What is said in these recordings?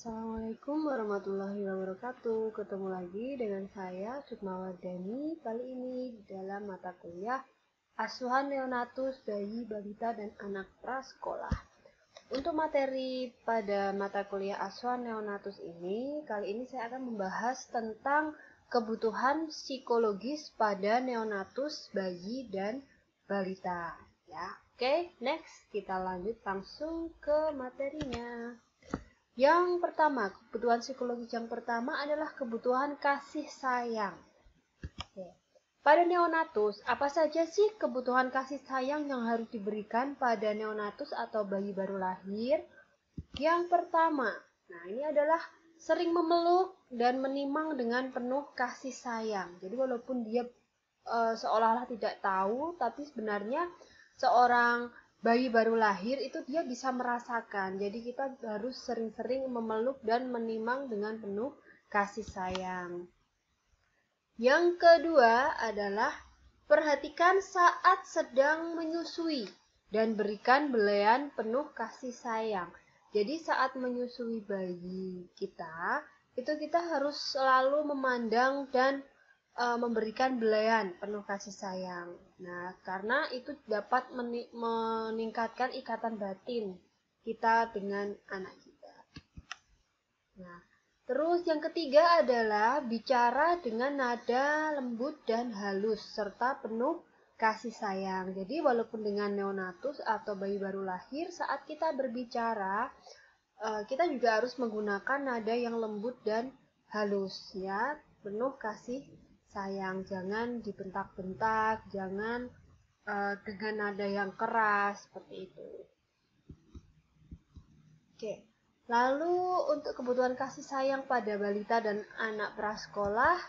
Assalamualaikum warahmatullahi wabarakatuh. Ketemu lagi dengan saya Sukma Wardani. Kali ini dalam mata kuliah Asuhan Neonatus Bayi, Balita, dan Anak Prasekolah. Untuk materi pada mata kuliah Asuhan Neonatus ini, kali ini saya akan membahas tentang kebutuhan psikologis pada neonatus, bayi, dan balita. Ya, oke, next kita lanjut langsung ke materinya. Yang pertama, kebutuhan psikologis yang pertama adalah kebutuhan kasih sayang. Oke. Pada neonatus, apa saja sih kebutuhan kasih sayang yang harus diberikan pada neonatus atau bayi baru lahir? Yang pertama, ini adalah sering memeluk dan menimang dengan penuh kasih sayang. Jadi walaupun dia seolah-olah tidak tahu, tapi sebenarnya seorang bayi baru lahir itu dia bisa merasakan. Jadi kita harus sering-sering memeluk dan menimang dengan penuh kasih sayang. Yang kedua adalah perhatikan saat sedang menyusui dan berikan belayan penuh kasih sayang. Jadi saat menyusui bayi kita, itu kita harus selalu memandang dan memberikan belayan penuh kasih sayang. Nah, karena itu dapat meningkatkan ikatan batin kita dengan anak kita. Nah, terus yang ketiga adalah bicara dengan nada lembut dan halus serta penuh kasih sayang. Jadi walaupun dengan neonatus atau bayi baru lahir, saat kita berbicara, kita juga harus menggunakan nada yang lembut dan halus, ya, penuh kasih sayang. Jangan dibentak-bentak, jangan dengan nada yang keras seperti itu. Oke. Lalu untuk kebutuhan kasih sayang pada balita dan anak prasekolah,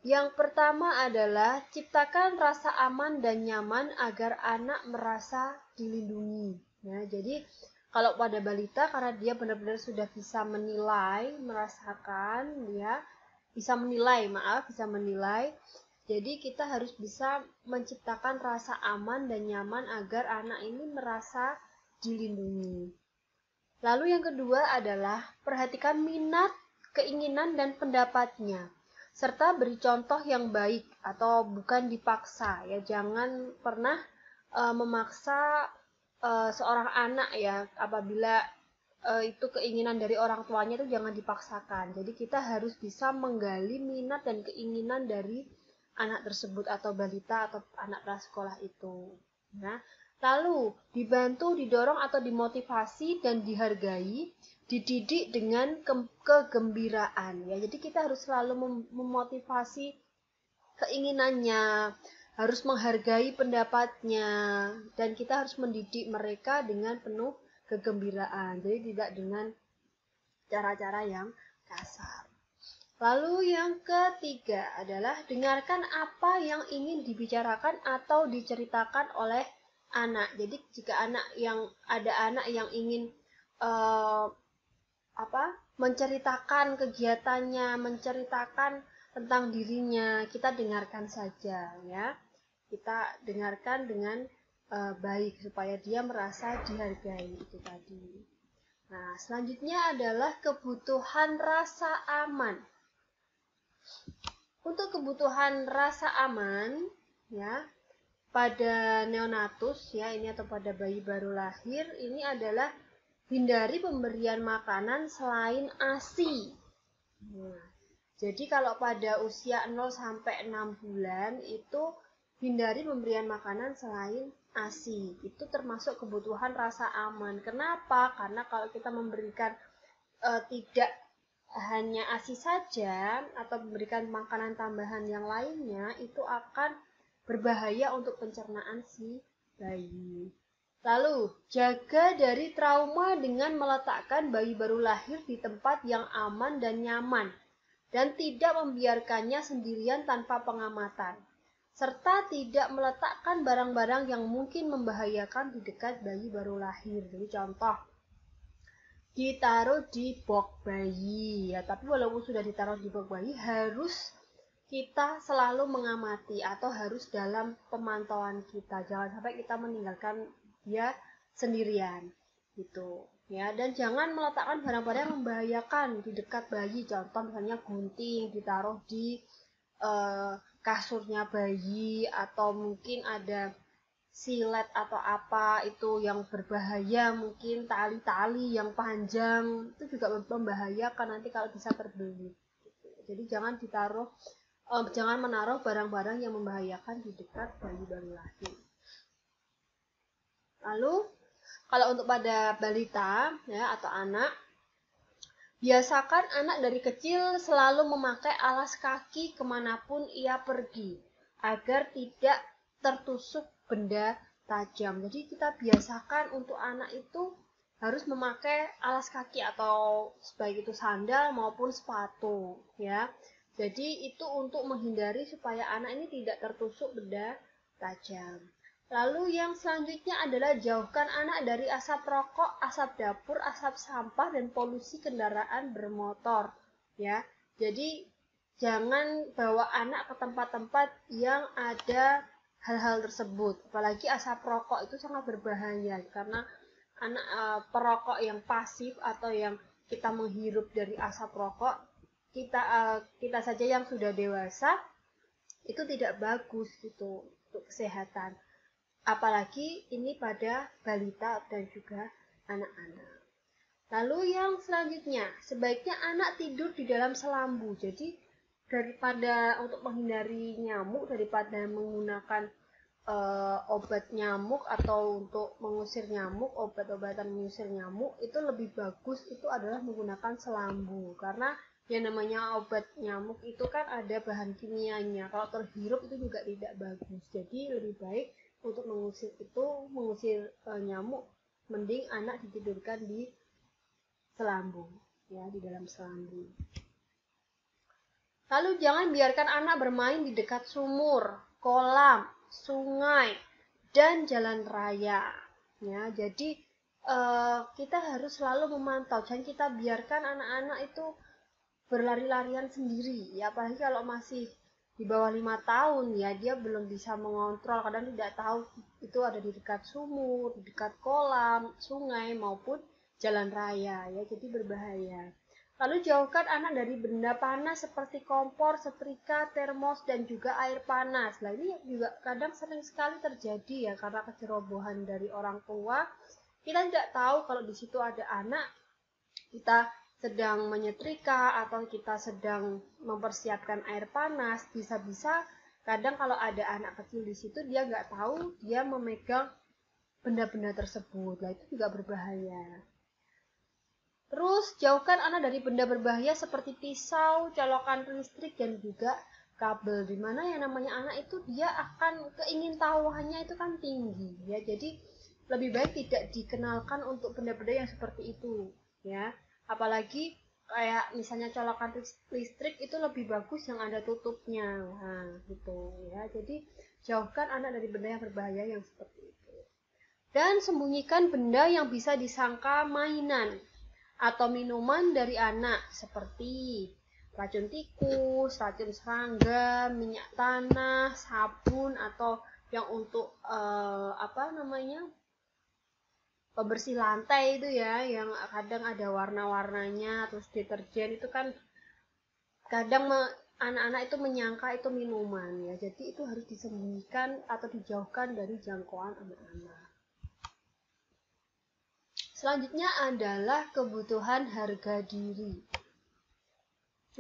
yang pertama adalah ciptakan rasa aman dan nyaman agar anak merasa dilindungi. Nah, jadi kalau pada balita, karena dia benar-benar sudah bisa menilai, merasakan, dia bisa menilai. Jadi kita harus bisa menciptakan rasa aman dan nyaman agar anak ini merasa dilindungi. Lalu yang kedua adalah perhatikan minat, keinginan, dan pendapatnya, serta beri contoh yang baik atau bukan dipaksa. Ya, jangan pernah memaksa seorang anak, ya, apabila itu keinginan dari orang tuanya itu jangan dipaksakan. Jadi kita harus bisa menggali minat dan keinginan dari anak tersebut atau balita atau anak prasekolah itu. Nah, lalu dibantu, didorong atau dimotivasi dan dihargai, dididik dengan kegembiraan. Ya, jadi kita harus selalu memotivasi keinginannya, harus menghargai pendapatnya, dan kita harus mendidik mereka dengan penuh kegembiraan. Jadi tidak dengan cara-cara yang kasar. Lalu yang ketiga adalah dengarkan apa yang ingin dibicarakan atau diceritakan oleh anak. Jadi jika ada anak yang ingin menceritakan kegiatannya, menceritakan tentang dirinya, kita dengarkan saja, ya. Kita dengarkan dengan baik supaya dia merasa dihargai, itu tadi. Nah, selanjutnya adalah kebutuhan rasa aman. Untuk kebutuhan rasa aman, ya, pada neonatus, ya, ini atau pada bayi baru lahir, ini adalah hindari pemberian makanan selain ASI. Nah, jadi kalau pada usia 0 sampai 6 bulan itu hindari pemberian makanan selain ASI. Itu termasuk kebutuhan rasa aman. Kenapa? Karena kalau kita memberikan tidak hanya ASI saja atau memberikan makanan tambahan yang lainnya, itu akan berbahaya untuk pencernaan si bayi. Lalu, jaga dari trauma dengan meletakkan bayi baru lahir di tempat yang aman dan nyaman, dan tidak membiarkannya sendirian tanpa pengamatan, serta tidak meletakkan barang-barang yang mungkin membahayakan di dekat bayi baru lahir. Jadi contoh, ditaruh di box bayi, ya, tapi walaupun sudah ditaruh di box bayi, harus kita selalu mengamati atau harus dalam pemantauan kita. Jangan sampai kita meninggalkan dia sendirian, gitu. ya, dan jangan meletakkan barang-barang yang membahayakan di dekat bayi, contoh misalnya gunting ditaruh di kasurnya bayi, atau mungkin ada silet atau apa itu yang berbahaya, mungkin tali-tali yang panjang itu juga membahayakan nanti kalau bisa terbelit. Jadi jangan menaruh barang-barang yang membahayakan di dekat bayi baru lahir. Lalu kalau untuk pada balita ya atau anak, biasakan anak dari kecil selalu memakai alas kaki kemanapun ia pergi agar tidak tertusuk benda tajam. Jadi kita biasakan untuk anak itu harus memakai alas kaki atau baik itu sandal maupun sepatu ya. Jadi itu untuk menghindari supaya anak ini tidak tertusuk benda tajam. Lalu yang selanjutnya adalah jauhkan anak dari asap rokok, asap dapur, asap sampah, dan polusi kendaraan bermotor. Ya, jadi jangan bawa anak ke tempat-tempat yang ada hal-hal tersebut. Apalagi asap rokok itu sangat berbahaya karena anak perokok yang pasif atau yang kita menghirup dari asap rokok, kita saja yang sudah dewasa itu tidak bagus gitu untuk kesehatan. Apalagi ini pada balita dan juga anak-anak. Lalu yang selanjutnya, sebaiknya anak tidur di dalam selambu. Jadi daripada untuk menghindari nyamuk, daripada menggunakan obat nyamuk atau untuk mengusir nyamuk, obat-obatan mengusir nyamuk, itu lebih bagus itu adalah menggunakan selambu. Karena yang namanya obat nyamuk itu kan ada bahan kimianya. Kalau terhirup itu juga tidak bagus. Jadi lebih baik untuk mengusir nyamuk, mending anak ditidurkan di selambu ya, di dalam selambu. Lalu jangan biarkan anak bermain di dekat sumur, kolam, sungai, dan jalan raya ya. Jadi kita harus selalu memantau, jangan kita biarkan anak-anak itu berlari-larian sendiri ya, apalagi kalau masih di bawah 5 tahun ya, dia belum bisa mengontrol, kadang tidak tahu itu ada di dekat sumur, di dekat kolam, sungai maupun jalan raya ya, jadi berbahaya. Lalu jauhkan anak dari benda panas seperti kompor, setrika, termos, dan juga air panas. Nah ini juga kadang sering sekali terjadi ya, karena kecerobohan dari orang tua. Kita tidak tahu kalau di situ ada anak, kita sedang menyetrika atau kita sedang mempersiapkan air panas, bisa-bisa kadang kalau ada anak kecil di situ dia nggak tahu dia memegang benda-benda tersebut. Nah itu juga berbahaya. Terus jauhkan anak dari benda berbahaya seperti pisau, colokan listrik, dan juga kabel. Dimana yang namanya anak itu dia akan keingintahuannya itu kan tinggi ya. Jadi lebih baik tidak dikenalkan untuk benda-benda yang seperti itu ya. Apalagi kayak misalnya colokan listrik itu lebih bagus yang ada tutupnya. Nah, gitu ya. Jadi jauhkan anak dari benda yang berbahaya yang seperti itu. Dan sembunyikan benda yang bisa disangka mainan atau minuman dari anak seperti racun tikus, racun serangga, minyak tanah, sabun, atau yang untuk pembersih lantai itu ya, yang kadang ada warna-warnanya, terus deterjen itu kan kadang anak-anak itu menyangka itu minuman ya, jadi itu harus disembunyikan atau dijauhkan dari jangkauan anak-anak. Selanjutnya adalah kebutuhan harga diri.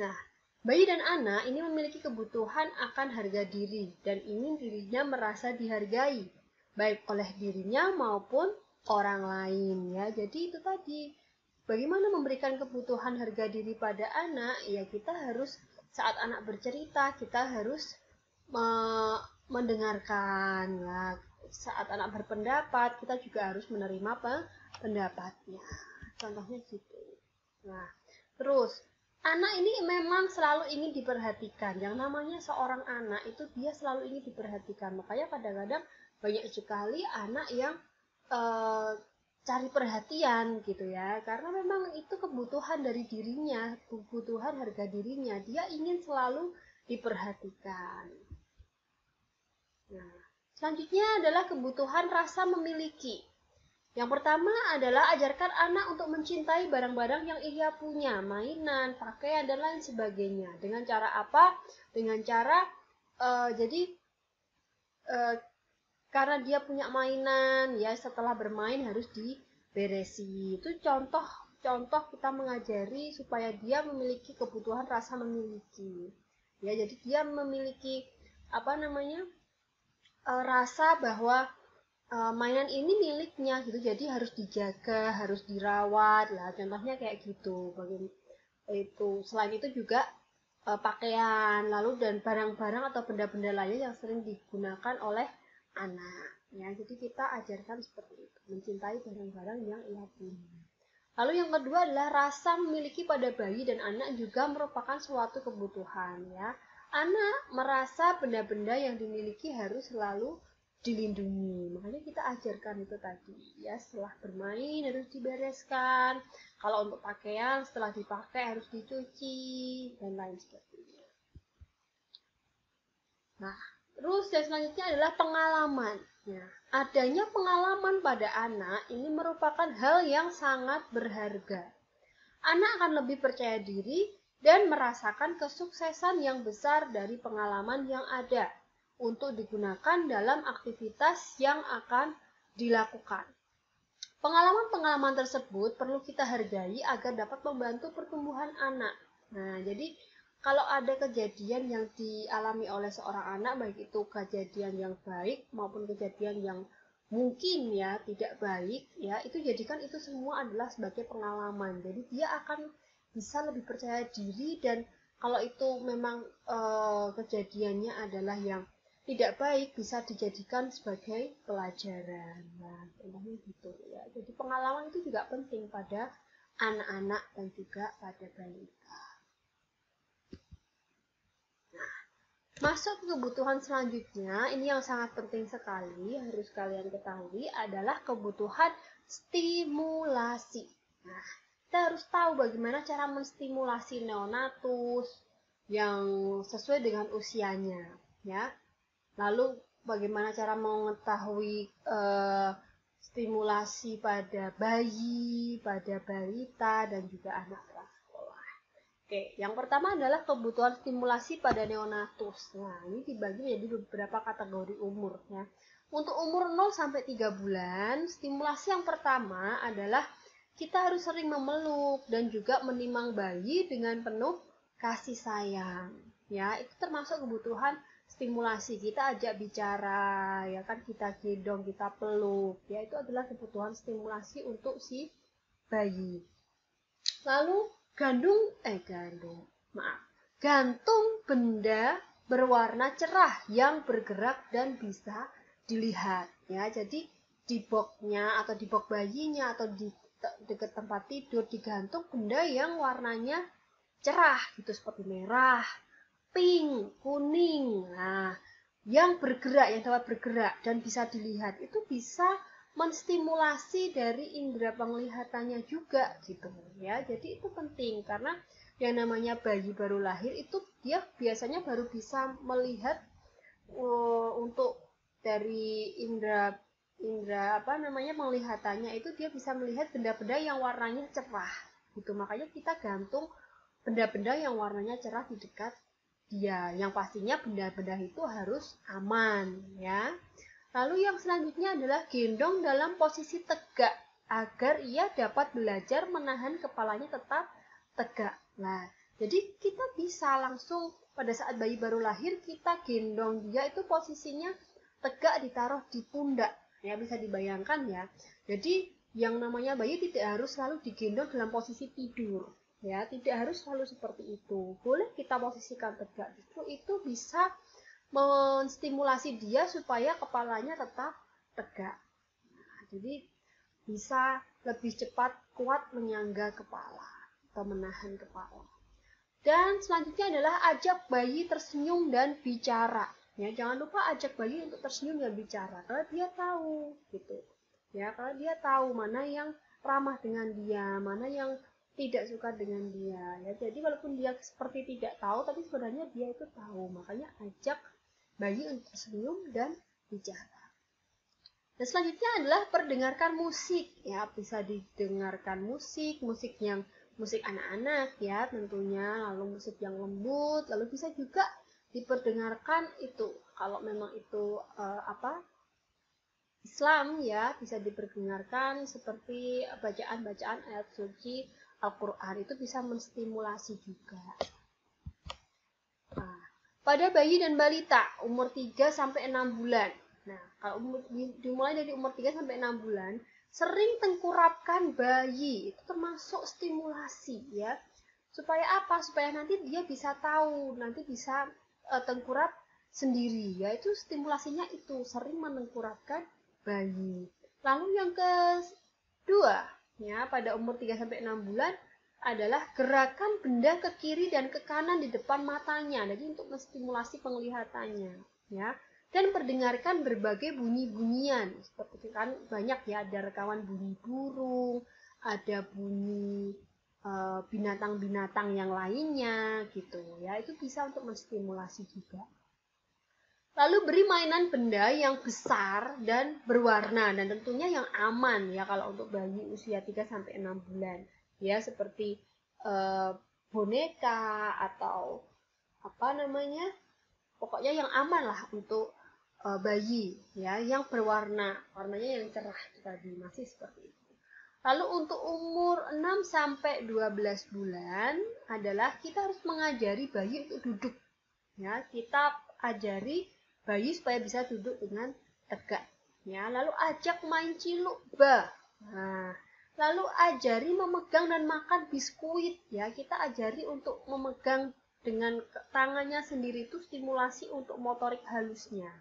Nah, bayi dan anak ini memiliki kebutuhan akan harga diri dan ingin dirinya merasa dihargai, baik oleh dirinya maupun orang lain ya. Jadi itu tadi, bagaimana memberikan kebutuhan harga diri pada anak? Ya kita harus saat anak bercerita kita harus mendengarkan ya. Saat anak berpendapat kita juga harus menerima pendapatnya. Contohnya gitu. Nah, terus anak ini memang selalu ingin diperhatikan. Yang namanya seorang anak itu dia selalu ingin diperhatikan. Makanya kadang-kadang banyak sekali anak yang cari perhatian gitu ya, karena memang itu kebutuhan dari dirinya, kebutuhan harga dirinya, dia ingin selalu diperhatikan. Nah, selanjutnya adalah kebutuhan rasa memiliki. Yang pertama adalah ajarkan anak untuk mencintai barang-barang yang ia punya, mainan, pakaian, dan lain sebagainya. Dengan cara apa? Dengan cara jadi karena dia punya mainan, ya setelah bermain harus diberesi. Itu contoh kita mengajari supaya dia memiliki kebutuhan rasa memiliki. Ya, jadi dia memiliki rasa bahwa mainan ini miliknya gitu, jadi harus dijaga, harus dirawat lah, contohnya kayak gitu. Selain itu juga pakaian, lalu dan barang-barang atau benda-benda lainnya yang sering digunakan oleh anak ya. Jadi kita ajarkan seperti itu, mencintai barang-barang yang ia punya. Lalu yang kedua adalah rasa memiliki pada bayi dan anak juga merupakan suatu kebutuhan ya. Anak merasa benda-benda yang dimiliki harus selalu dilindungi. Makanya kita ajarkan itu tadi ya, setelah bermain harus dibereskan. Kalau untuk pakaian setelah dipakai harus dicuci dan lain sebagainya. Nah, terus yang selanjutnya adalah pengalaman. Nah, adanya pengalaman pada anak ini merupakan hal yang sangat berharga. Anak akan lebih percaya diri dan merasakan kesuksesan yang besar dari pengalaman yang ada untuk digunakan dalam aktivitas yang akan dilakukan. Pengalaman-pengalaman tersebut perlu kita hargai agar dapat membantu pertumbuhan anak. Nah, jadi kalau ada kejadian yang dialami oleh seorang anak, baik itu kejadian yang baik maupun kejadian yang mungkin ya tidak baik ya, itu jadikan itu semua adalah sebagai pengalaman. Jadi dia akan bisa lebih percaya diri, dan kalau itu memang kejadiannya adalah yang tidak baik bisa dijadikan sebagai pelajaran. Nah, contohnya gitu ya. Jadi pengalaman itu juga penting pada anak-anak dan juga pada balita. Masuk ke kebutuhan selanjutnya, ini yang sangat penting sekali, harus kalian ketahui, adalah kebutuhan stimulasi. Nah, kita harus tahu bagaimana cara menstimulasi neonatus yang sesuai dengan usianya, ya. Lalu bagaimana cara mengetahui stimulasi pada bayi, pada balita, dan juga anak prasekolah. Oke, yang pertama adalah kebutuhan stimulasi pada neonatus. Nah, ini dibagi menjadi beberapa kategori umur ya. Untuk umur 0 sampai 3 bulan, stimulasi yang pertama adalah kita harus sering memeluk dan juga menimang bayi dengan penuh kasih sayang. Ya, itu termasuk kebutuhan stimulasi. Kita ajak bicara, ya kan, kita gendong, kita peluk. Ya, itu adalah kebutuhan stimulasi untuk si bayi. Lalu gantung benda berwarna cerah yang bergerak dan bisa dilihat ya. Jadi di boxnya atau di box bayinya atau di dekat tempat tidur digantung benda yang warnanya cerah gitu, seperti merah, pink, kuning. Nah, yang bergerak, yang dapat bergerak dan bisa dilihat itu bisa menstimulasi dari indera penglihatannya juga gitu ya. Jadi itu penting karena yang namanya bayi baru lahir itu dia biasanya baru bisa melihat untuk dari indera penglihatannya itu dia bisa melihat benda-benda yang warnanya cerah gitu. Makanya kita gantung benda-benda yang warnanya cerah di dekat dia. Yang pastinya benda-benda itu harus aman ya. Lalu yang selanjutnya adalah gendong dalam posisi tegak agar ia dapat belajar menahan kepalanya tetap tegak. Nah, jadi kita bisa langsung pada saat bayi baru lahir kita gendong dia itu posisinya tegak, ditaruh di pundak. Ya, bisa dibayangkan ya. Jadi yang namanya bayi tidak harus selalu digendong dalam posisi tidur. Ya, tidak harus selalu seperti itu. Boleh kita posisikan tegak. Justru itu bisa menstimulasi dia supaya kepalanya tetap tegak. Nah, jadi bisa lebih cepat kuat menyangga kepala atau menahan kepala. Dan selanjutnya adalah ajak bayi tersenyum dan bicara. Ya, jangan lupa ajak bayi untuk tersenyum dan bicara karena dia tahu gitu. Ya, karena dia tahu mana yang ramah dengan dia, mana yang tidak suka dengan dia. Ya, jadi walaupun dia seperti tidak tahu, tapi sebenarnya dia itu tahu. Makanya ajak bayi untuk tersenyum dan bicara. Dan selanjutnya adalah perdengarkan musik, ya bisa didengarkan musik yang musik anak-anak ya tentunya, lalu musik yang lembut, lalu bisa juga diperdengarkan itu kalau memang itu Islam ya bisa diperdengarkan seperti bacaan-bacaan ayat suci Al-Quran, itu bisa menstimulasi juga. Nah, pada bayi dan balita umur 3 sampai 6 bulan. Nah, kalau dimulai dari umur 3 sampai 6 bulan, sering tengkurapkan bayi, itu termasuk stimulasi ya. Supaya apa? Supaya nanti dia bisa tahu, nanti bisa tengkurap sendiri ya. Itu stimulasinya itu, sering menengkurapkan bayi. Lalu yang kedua, ya, pada umur 3 sampai 6 bulan adalah gerakan benda ke kiri dan ke kanan di depan matanya. Jadi untuk menstimulasi penglihatannya, ya. Dan perdengarkan berbagai bunyi-bunyian. Seperti kan banyak ya, ada rekaman bunyi burung, ada bunyi binatang-binatang yang lainnya gitu ya. Itu bisa untuk menstimulasi juga. Lalu beri mainan benda yang besar dan berwarna dan tentunya yang aman ya kalau untuk bayi usia 3 sampai 6 bulan. Ya seperti boneka atau pokoknya yang aman lah untuk bayi ya, yang berwarna, warnanya yang cerah tadi, masih seperti itu. Lalu untuk umur 6 sampai 12 bulan adalah kita harus mengajari bayi untuk duduk. Ya, kita ajari bayi supaya bisa duduk dengan tegak. Ya, lalu ajak main ciluk bah. Nah, lalu ajari memegang dan makan biskuit. Ya, kita ajari untuk memegang dengan tangannya sendiri, itu stimulasi untuk motorik halusnya.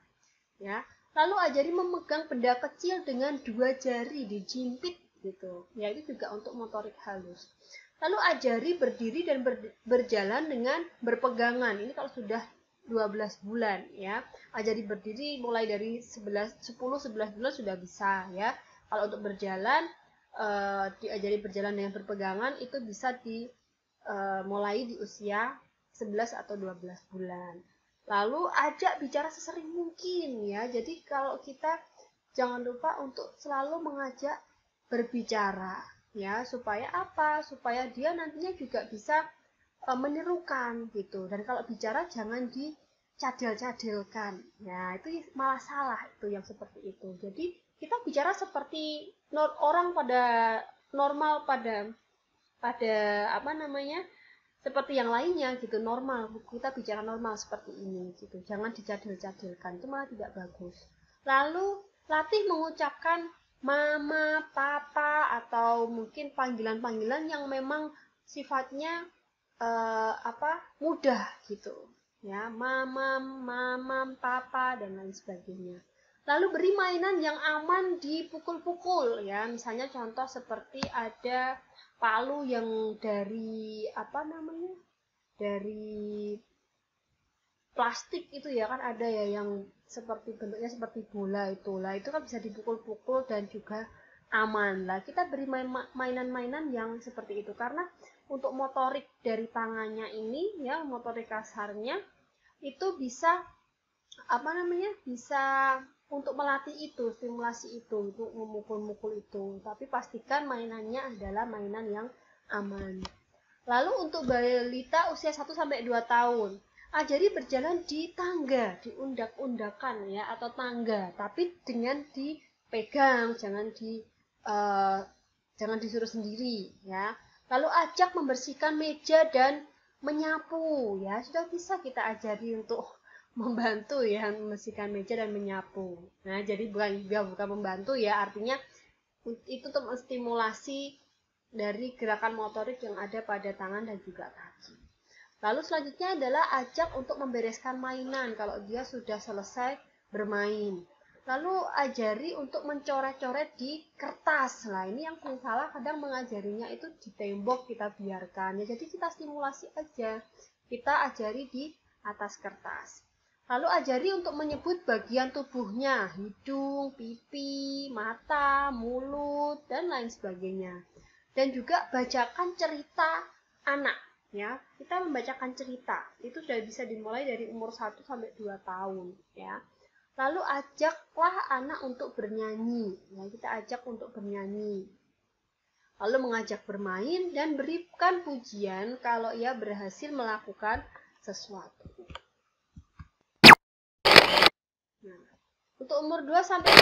Ya, lalu ajari memegang benda kecil dengan 2 jari, dijimpit gitu. Ya, itu juga untuk motorik halus. Lalu ajari berdiri dan berjalan dengan berpegangan. Ini kalau sudah 12 bulan ya. Ajari berdiri mulai dari 10-11 bulan sudah bisa ya. Kalau untuk berjalan diajari berjalan dengan berpegangan itu bisa mulai di usia 11 atau 12 bulan. Lalu ajak bicara sesering mungkin ya. Jadi kalau kita jangan lupa untuk selalu mengajak berbicara ya, supaya apa? Supaya dia nantinya juga bisa menirukan gitu. Dan kalau bicara jangan dicadil-cadilkan. Ya, itu malah salah itu yang seperti itu. Jadi kita bicara seperti orang pada normal, pada seperti yang lainnya gitu, normal. Kita bicara normal seperti ini gitu. Jangan dicadil-cadilkan, itu malah tidak bagus. Lalu latih mengucapkan mama, papa, atau mungkin panggilan-panggilan yang memang sifatnya mudah gitu ya, mama, mama, papa, dan lain sebagainya. Lalu beri mainan yang aman dipukul-pukul ya, misalnya contoh seperti ada palu yang dari dari plastik itu ya, kan ada ya yang seperti bentuknya seperti bola itu lah, itu kan bisa dipukul-pukul dan juga aman lah. Kita beri mainan-mainan yang seperti itu karena untuk motorik dari tangannya ini ya, motorik kasarnya itu bisa bisa untuk melatih itu, stimulasi itu, untuk memukul-mukul itu. Tapi pastikan mainannya adalah mainan yang aman. Lalu untuk balita usia 1 sampai 2 tahun, ajari berjalan di tangga, di undak-undakan ya, atau tangga, tapi dengan dipegang, jangan disuruh sendiri ya. Lalu ajak membersihkan meja dan menyapu ya, sudah bisa kita ajari untuk membantu ya, membersihkan meja dan menyapu. Nah, jadi bukan membantu ya, artinya itu untuk menstimulasi dari gerakan motorik yang ada pada tangan dan juga kaki. Lalu selanjutnya adalah ajak untuk membereskan mainan kalau dia sudah selesai bermain. Lalu ajari untuk mencoret-coret di kertas. Nah, ini yang sering salah, kadang mengajarinya itu di tembok kita biarkan. Ya, jadi kita stimulasi aja. Kita ajari di atas kertas. Lalu ajari untuk menyebut bagian tubuhnya, hidung, pipi, mata, mulut, dan lain sebagainya. Dan juga bacakan cerita anak ya. Kita membacakan cerita itu sudah bisa dimulai dari umur 1 sampai 2 tahun ya. Lalu ajaklah anak untuk bernyanyi. Ya, kita ajak untuk bernyanyi. Lalu mengajak bermain dan berikan pujian kalau ia berhasil melakukan sesuatu. Nah, untuk umur 2 sampai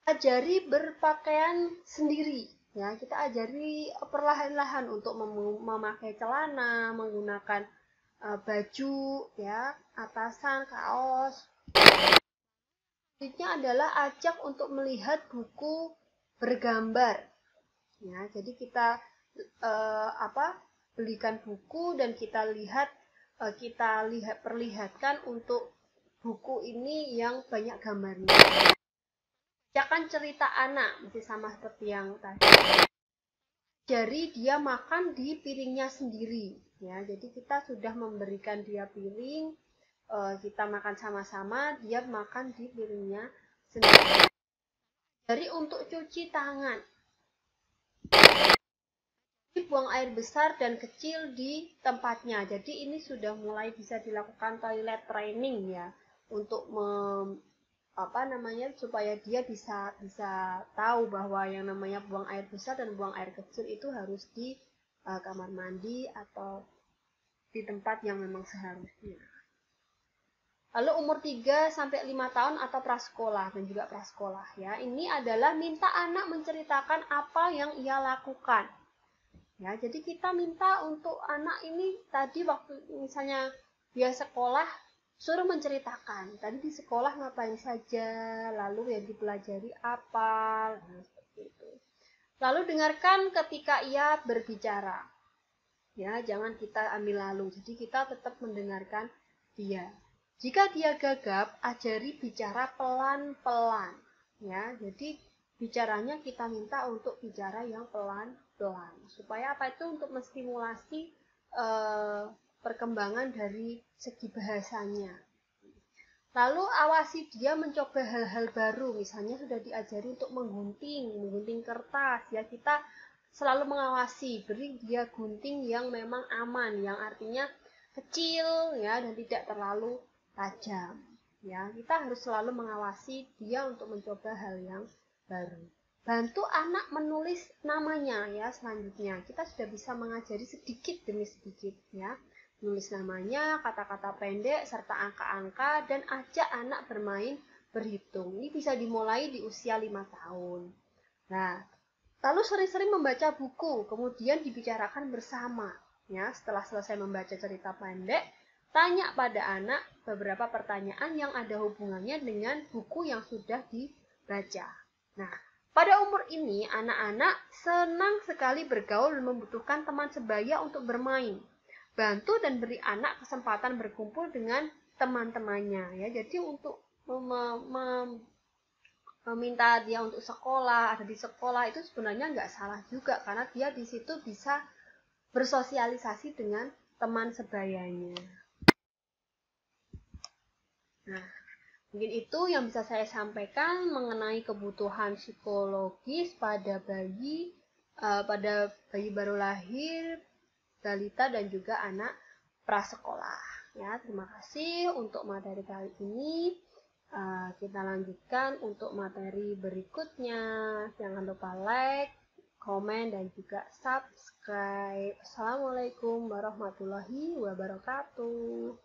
ajari berpakaian sendiri. Ya, kita ajari perlahan-lahan untuk memakai celana, menggunakan baju, ya, atasan, kaos. Selanjutnya adalah ajak untuk melihat buku bergambar. Ya, jadi kita belikan buku dan kita perlihatkan untuk buku ini yang banyak gambarnya. Bacakan cerita anak, masih sama seperti yang tadi. Jadi dia makan di piringnya sendiri. Ya, jadi kita sudah memberikan dia piring, kita makan sama-sama, dia makan di piringnya sendiri. Jadi untuk cuci tangan, buang air besar dan kecil di tempatnya. Jadi ini sudah mulai bisa dilakukan toilet training ya, untuk supaya dia bisa tahu bahwa yang namanya buang air besar dan buang air kecil itu harus di kamar mandi atau di tempat yang memang seharusnya. Lalu umur 3 sampai 5 tahun atau prasekolah dan juga prasekolah ya. Ini adalah minta anak menceritakan apa yang ia lakukan. Ya, jadi kita minta untuk anak ini tadi waktu misalnya dia sekolah, suruh menceritakan tadi di sekolah ngapain saja, lalu yang dipelajari apa, seperti itu. Lalu dengarkan ketika ia berbicara. Ya, jangan kita ambil lalu. Jadi kita tetap mendengarkan dia. Jika dia gagap, ajari bicara pelan-pelan. Ya, jadi bicaranya kita minta untuk bicara yang pelan-pelan. Supaya apa itu untuk menstimulasi perkembangan dari segi bahasanya. Lalu awasi dia mencoba hal-hal baru, misalnya sudah diajari untuk menggunting kertas, ya kita selalu mengawasi, beri dia gunting yang memang aman, yang artinya kecil ya dan tidak terlalu tajam. Ya, kita harus selalu mengawasi dia untuk mencoba hal yang baru. Bantu anak menulis namanya ya selanjutnya. Kita sudah bisa mengajari sedikit demi sedikit ya. Nulis namanya, kata-kata pendek, serta angka-angka, dan ajak anak bermain berhitung. Ini bisa dimulai di usia 5 tahun. Nah, lalu sering-sering membaca buku, kemudian dibicarakan bersama. Ya, setelah selesai membaca cerita pendek, tanya pada anak beberapa pertanyaan yang ada hubungannya dengan buku yang sudah dibaca. Nah, pada umur ini, anak-anak senang sekali bergaul dan membutuhkan teman sebaya untuk bermain. Bantu dan beri anak kesempatan berkumpul dengan teman-temannya ya. Jadi untuk meminta dia untuk sekolah, ada di sekolah itu sebenarnya nggak salah juga karena dia di situ bisa bersosialisasi dengan teman sebayanya. Nah, mungkin itu yang bisa saya sampaikan mengenai kebutuhan psikologis pada bayi baru lahir, balita dan juga anak prasekolah. Ya, terima kasih untuk materi kali ini. Kita lanjutkan untuk materi berikutnya. Jangan lupa like, komen, dan juga subscribe. Assalamualaikum warahmatullahi wabarakatuh.